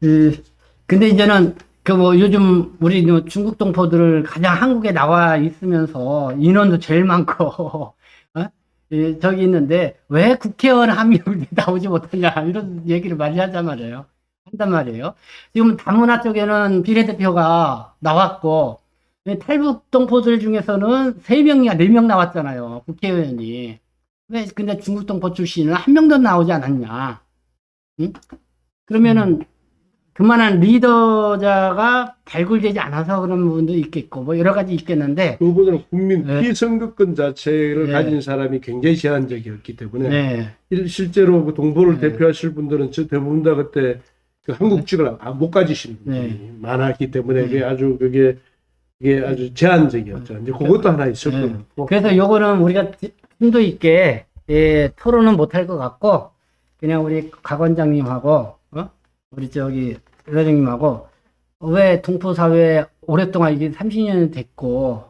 그, 근데 이제는 그 뭐 요즘 우리 뭐 중국 동포들을 가장 한국에 나와 있으면서 인원도 제일 많고, 어? 저기 있는데 왜 국회의원 한 명이 나오지 못하냐 이런 얘기를 많이 하단 말이에요. 한단 말이에요. 지금 다문화 쪽에는 비례대표가 나왔고, 탈북 동포들 중에서는 세명이나네 명 나왔잖아요. 국회의원이. 왜 근데 중국 동포 출신은 한 명도 나오지 않았냐? 응? 그러면은 그만한 리더자가 발굴되지 않아서 그런 부분도 있겠고, 뭐 여러 가지 있겠는데, 그보다는 국민 네, 피선거권 자체를 네, 가진 사람이 굉장히 제한적이었기 때문에 네, 실제로 그 동포를 네, 대표하실 분들은 저 대부분 다 그때 그 한국직을 못 가지신 분들이 네, 많았기 때문에 네. 그게 아주 그게 아주 제한적이었죠. 이제 그것도 하나 있을 네. 거고. 그래서 요거는 우리가 심도 있게 토론은 못할 것 같고, 그냥 우리 각 원장님하고, 우리 저기 회장님하고, 왜 동포 사회 오랫동안 이게 30년이 됐고,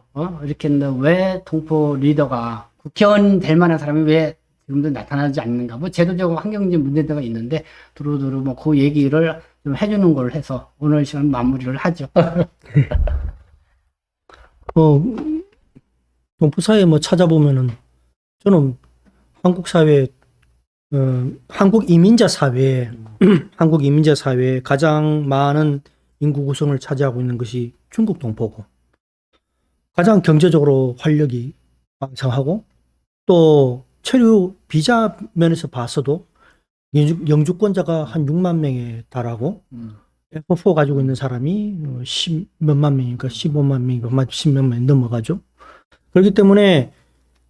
이렇게 했는데 왜 동포 리더가 국회의원 될 만한 사람이 왜 지금도 나타나지 않는가? 뭐 제도적 환경적 문제가 있는데 두루두루 뭐 그 얘기를 좀 해주는 걸 해서 오늘 시간 마무리를 하죠. 어, 동포 사회 뭐 찾아보면은 저는 한국 사회, 한국 이민자 사회에 한국 이민자 사회에 가장 많은 인구 구성을 차지하고 있는 것이 중국 동포고 가장 경제적으로 활력이 왕성하고 또 체류 비자 면에서 봤어도 영주권자가 한 6만 명에 달하고 F4 가지고 있는 사람이 10 몇만 명인가 15만 명인가 10몇 명 넘어가죠. 그렇기 때문에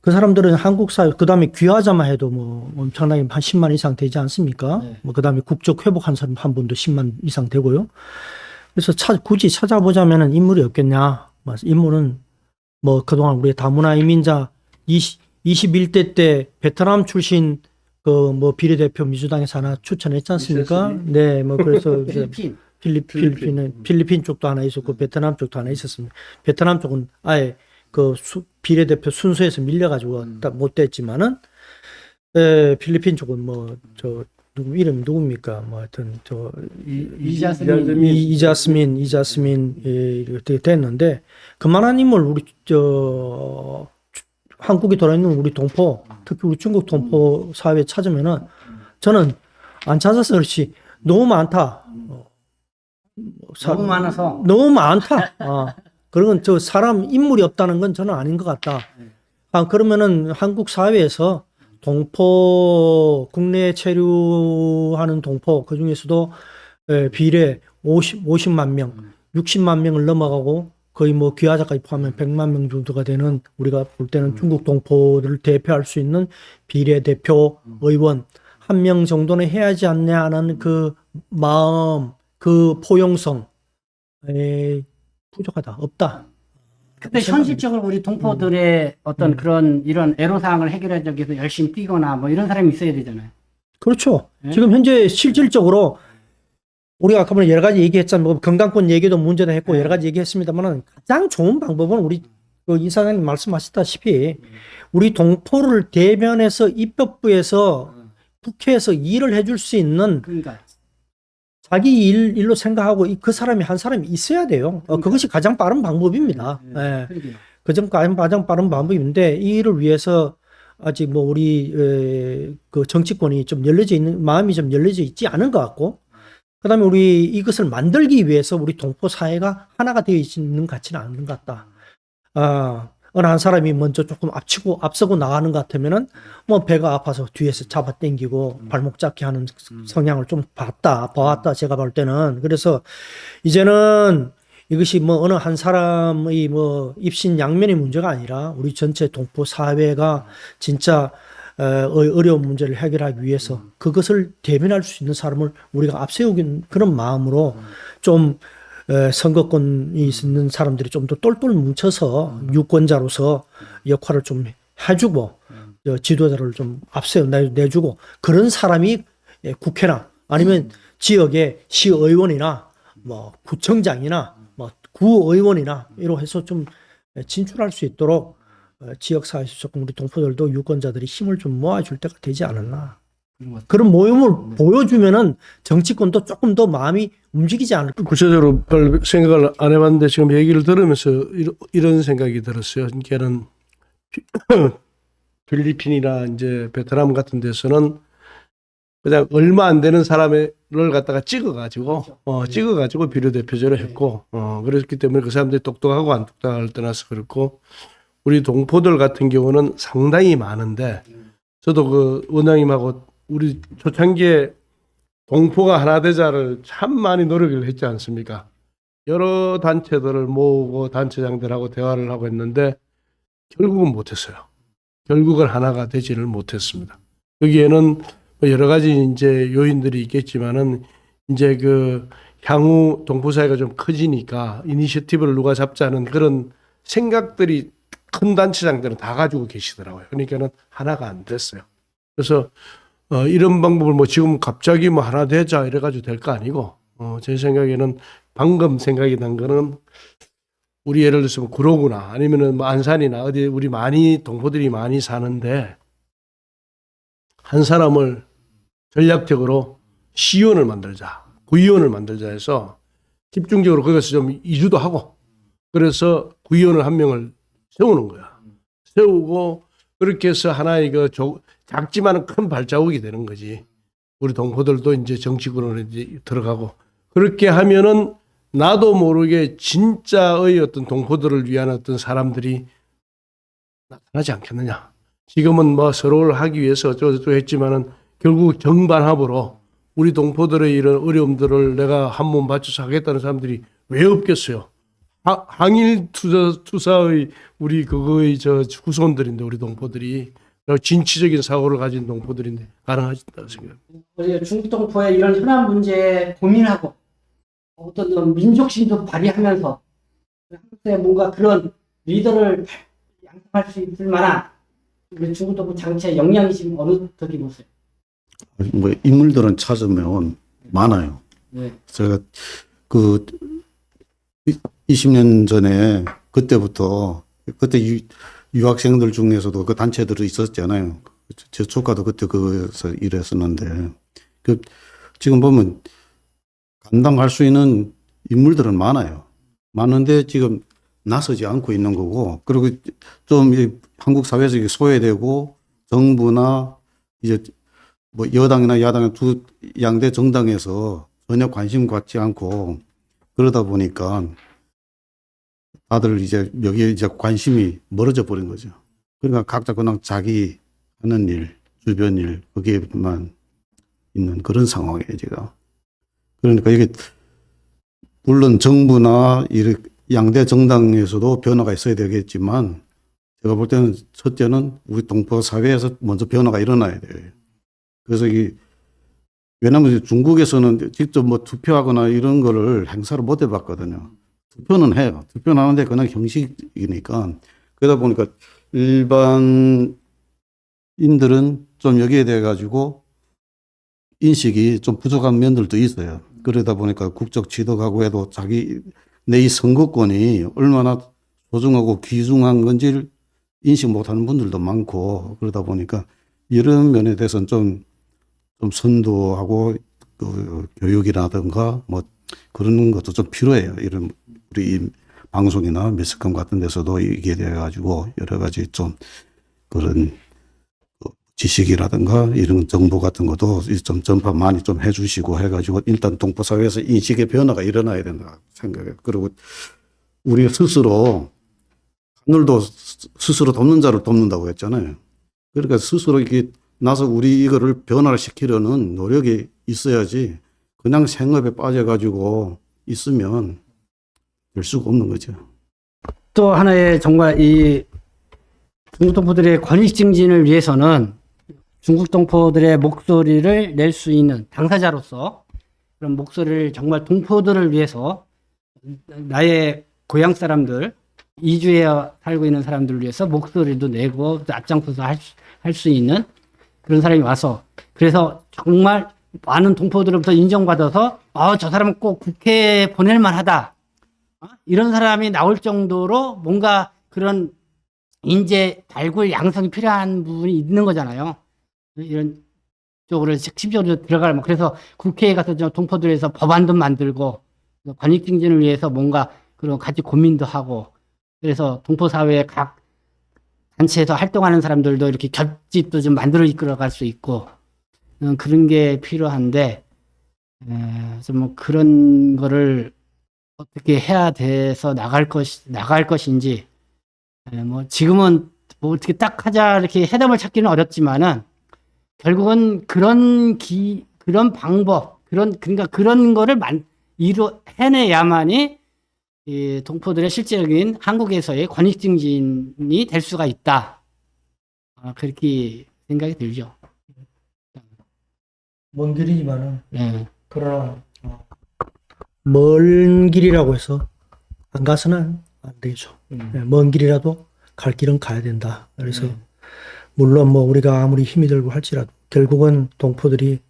그 사람들은 한국 사회, 그 다음에 귀화자만 해도 뭐 엄청나게 한 10만 이상 되지 않습니까? 네. 뭐 그 다음에 국적 회복한 사람 한 분도 10만 이상 되고요. 그래서 굳이 찾아보자면은 인물이 없겠냐. 인물은 뭐 그동안 우리 다문화 이민자 21대 때 베트남 출신 그 뭐 비례대표 민주당에서 하나 추천했지 않습니까? 있었으니. 네, 뭐 그래서 이제 필리핀. 필리핀 쪽도 하나 있었고 베트남 쪽도 하나 있었습니다. 베트남 쪽은 아예 그 비례대표 순서에서 밀려가지고 못 됐지만은 필리핀 쪽은 뭐 저 누구 이름 누굽니까? 뭐 하여튼 저 이자스민 이렇게 됐는데 그만한 인물 우리 저 한국에 돌아있는 우리 동포 특히 우리 중국 동포 사회에 찾으면은 저는 안 찾아서 그렇지 너무 많다. 너무 많아서. 너무 많다. 그런 저 사람 인물이 없다는 건 저는 아닌 것 같다. 그러면은 한국 사회에서 동포 국내 체류하는 동포 그 중에서도 비례 50만 명, 60만 명을 넘어가고 거의 뭐 귀화자까지 포함하면 100만 명 정도가 되는 우리가 볼 때는 중국 동포들을 대표할 수 있는 비례대표 의원 한 명 정도는 해야지 않냐 하는 그 마음, 그 포용성 부족하다, 없다. 근데 현실적으로 우리 동포들의 어떤 그런 이런 애로사항을 해결하기 위해서 열심히 뛰거나 뭐 이런 사람이 있어야 되잖아요. 그렇죠. 네? 지금 현재 실질적으로 우리가 아까 여러 가지 얘기했잖아요. 뭐 건강권 얘기도 문제도 했고 네. 여러 가지 얘기했습니다만 가장 좋은 방법은 우리 그 이사장님 말씀하셨다시피 우리 동포를 대변해서 입법부에서 국회에서 일을 해줄 수 있는 그러니까 자기 일로 생각하고 그 사람이 한 사람이 있어야 돼요. 그것이 가장 빠른 방법입니다. 예. 그러게요. 가장 빠른 방법인데 이 일을 위해서 아직 뭐 우리 그 정치권이 좀 열려져 있는 마음이 좀 열려져 있지 않은 것 같고 그다음에 우리 이것을 만들기 위해서 우리 동포 사회가 하나가 되어 있는 것 같지는 않은 것 같다. 어느 한 사람이 먼저 조금 앞서고 나가는 것 같으면은 뭐 배가 아파서 뒤에서 잡아 당기고 발목 잡게 하는 성향을 좀 봐왔다 제가 볼 때는. 그래서 이제는 이것이 뭐 어느 한 사람의 뭐 입신양면의 문제가 아니라 우리 전체 동포 사회가 진짜 어려운 문제를 해결하기 위해서 그것을 대변할 수 있는 사람을 우리가 앞세우긴 그런 마음으로 좀 선거권이 있는 사람들이 좀 더 똘똘 뭉쳐서 유권자로서 역할을 좀 해주고 지도자를 좀 내주고 그런 사람이 국회나 아니면 지역의 시의원이나 뭐 구청장이나 뭐 구의원이나 이로 해서 좀 진출할 수 있도록 지역사회에서 조금 우리 동포들도 유권자들이 힘을 좀 모아줄 때가 되지 않았나. 그런 모임을 보여주면은 정치권도 조금 더 마음이 움직이지 않을까. 구체적으로 별 생각을 안 해봤는데 지금 얘기를 들으면서 이런 생각이 들었어요. 그러니까는 필리핀이나 이제 베트남 같은 데서는 그냥 얼마 안 되는 사람을 갖다가 찍어가지고 비례대표제를 했고, 그랬기 때문에 그 사람들이 똑똑하고 안 똑똑할 떠나서 그렇고, 우리 동포들 같은 경우는 상당히 많은데, 저도 그 원장님하고 우리 초창기에 동포가 하나 되자를 참 많이 노력을 했지 않습니까? 여러 단체들을 모으고 단체장들하고 대화를 하고 했는데, 결국은 못했어요. 결국은 하나가 되지를 못했습니다. 여기에는 뭐 여러 가지 이제 요인들이 있겠지만은 이제 그 향후 동포 사회가 좀 커지니까 이니셔티브를 누가 잡자는 그런 생각들이 큰 단체장들은 다 가지고 계시더라고요. 그러니까는 하나가 안 됐어요. 그래서 이런 방법을 뭐 지금 갑자기 뭐 하나 되자 이래가지고 될 거 아니고 제 생각에는 방금 생각이 난 거는 우리 예를 들어서 뭐 구로구나 아니면은 뭐 안산이나 어디 우리 많이 동포들이 많이 사는데 한 사람을 전략적으로 시의원을 만들자, 구의원을 만들자 해서 집중적으로 거기서 좀 이주도 하고 그래서 구의원을 한 명을 세우는 거야. 세우고 그렇게 해서 하나의 그 작지만은 큰 발자국이 되는 거지. 우리 동포들도 이제 정치권으로 이제 들어가고 그렇게 하면은 나도 모르게 진짜의 어떤 동포들을 위한 어떤 사람들이 나타나지 않겠느냐. 지금은 뭐 서로를 하기 위해서 어쩌고저쩌고 했지만은 결국 정반합으로 우리 동포들의 이런 어려움들을 내가 한 몸 바쳐서 하겠다는 사람들이 왜 없겠어요? 항일 투사의 우리 그거의 저 후손들인데 우리 동포들이 진취적인 사고를 가진 동포들인데 가능하다고 생각합니다. 우리 중국 동포의 이런 현안 문제에 고민하고 어떤 민족심도 발휘하면서 한국에 뭔가 그런 리더를 양성할 수 있을 만한 우리 중국 동포 장치의 역량이 지금 어느 쪽이 보세요? 뭐 인물들은 찾으면 많아요. 네. 제가 그 20년 전에 그때부터 그때 유학생들 중에서도 그 단체들이 있었잖아요. 제 조카도 그때 그거에서 일했었는데 그 지금 보면 감당할 수 있는 인물들은 많아요. 많은데 지금 나서지 않고 있는 거고 그리고 좀 한국 사회에서 소외되고 정부나 이제 뭐 여당이나 야당의 두 양대 정당에서 전혀 관심 갖지 않고 그러다 보니까 다들 이제 여기에 이제 관심이 멀어져 버린 거죠. 그러니까 각자 그냥 자기 하는 일, 주변 일, 거기에만 있는 그런 상황이에요, 제가. 그러니까 이게 물론 정부나 이 양대 정당에서도 변화가 있어야 되겠지만 제가 볼 때는 첫째는 우리 동포 사회에서 먼저 변화가 일어나야 돼요. 그래서 왜냐하면 중국에서는 직접 뭐 투표하거나 이런 거를 행사를 못 해봤거든요. 투표는 해요. 투표는 하는데 그냥 형식이니까. 그러다 보니까 일반인들은 좀 여기에 대해 가지고 인식이 좀 부족한 면들도 있어요. 그러다 보니까 국적 취득하고 해도 내 이 선거권이 얼마나 소중하고 귀중한 건지를 인식 못하는 분들도 많고 그러다 보니까 이런 면에 대해서는 좀 선도하고 그 교육이라든가 뭐 그런 것도 좀 필요해요. 이런 우리 방송이나 매스컴 같은 데서도 이게 돼 가지고 여러 가지 좀 그런 지식이라든가 이런 정보 같은 것도 좀 전파 많이 좀 해주시고 해가지고 일단 동포 사회에서 인식의 변화가 일어나야 된다 생각해요. 그리고 우리 스스로 하늘도 스스로 돕는 자를 돕는다고 했잖아요. 그러니까 스스로 이렇게 나서 우리 이거를 변화를 시키려는 노력이 있어야지 그냥 생업에 빠져가지고 있으면 될 수가 없는 거죠. 또 하나의 정말 이 중국 동포들의 권익 증진을 위해서는 중국 동포들의 목소리를 낼 수 있는 당사자로서 그런 목소리를 정말 동포들을 위해서 나의 고향 사람들 이주에 살고 있는 사람들을 위해서 목소리도 내고 앞장서서 할 수 있는 그런 사람이 와서 그래서 정말 많은 동포들로부터 인정받아서 저 사람은 꼭 국회에 보낼 만하다 이런 사람이 나올 정도로 뭔가 그런 인재 발굴 양성이 필요한 부분이 있는 거잖아요. 이런 쪽으로 핵심적으로 들어갈, 뭐 그래서 국회에 가서 좀 동포들에서 법안도 만들고, 권익 증진을 위해서 뭔가 그런 같이 고민도 하고, 그래서 동포사회 각 단체에서 활동하는 사람들도 이렇게 겹집도 좀 만들어 이끌어갈 수 있고, 그런 게 필요한데, 그래서 뭐 그런 거를 어떻게 해야 돼서 나갈 것인지, 뭐 지금은 뭐 어떻게 딱 하자 이렇게 해답을 찾기는 어렵지만은, 결국은 그런 방법, 그러니까 그런 거를 해내야만이 이 동포들의 실질적인 한국에서의 권익 증진이 될 수가 있다. 그렇게 생각이 들죠. 먼 길이지만은 예. 그러나 먼 길이라고 해서 안 가서는 안 되죠. 예, 먼 길이라도 갈 길은 가야 된다. 그래서 물론 뭐 우리가 아무리 힘이 들고 할지라도 결국은 동포들이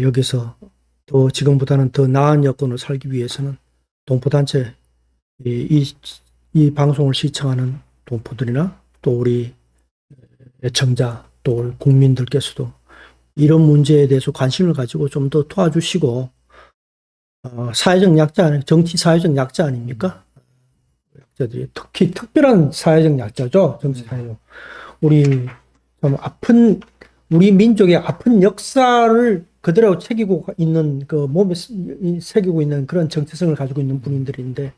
여기서 또 지금보다는 더 나은 여건을 살기 위해서는 동포단체 이 방송을 시청하는 동포들이나 또 우리 애청자 또 우리 국민들께서도 이런 문제에 대해서 관심을 가지고 좀 더 도와주시고 사회적 약자, 정치 사회적 약자 아닙니까? 약자들이 특히 특별한 사회적 약자죠. 정치 사회적. 우리 좀 아픈 우리 민족의 아픈 역사를 그대로 새기고 있는 그 몸에 새기고 있는 그런 정체성을 가지고 있는 분들인데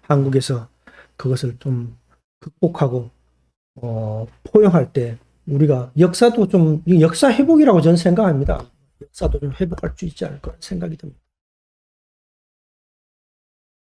한국에서 그것을 좀 극복하고 포용할 때 우리가 역사도 좀 역사 회복이라고 저는 생각합니다. 역사도 좀 회복할 수 있지 않을까 생각이 듭니다.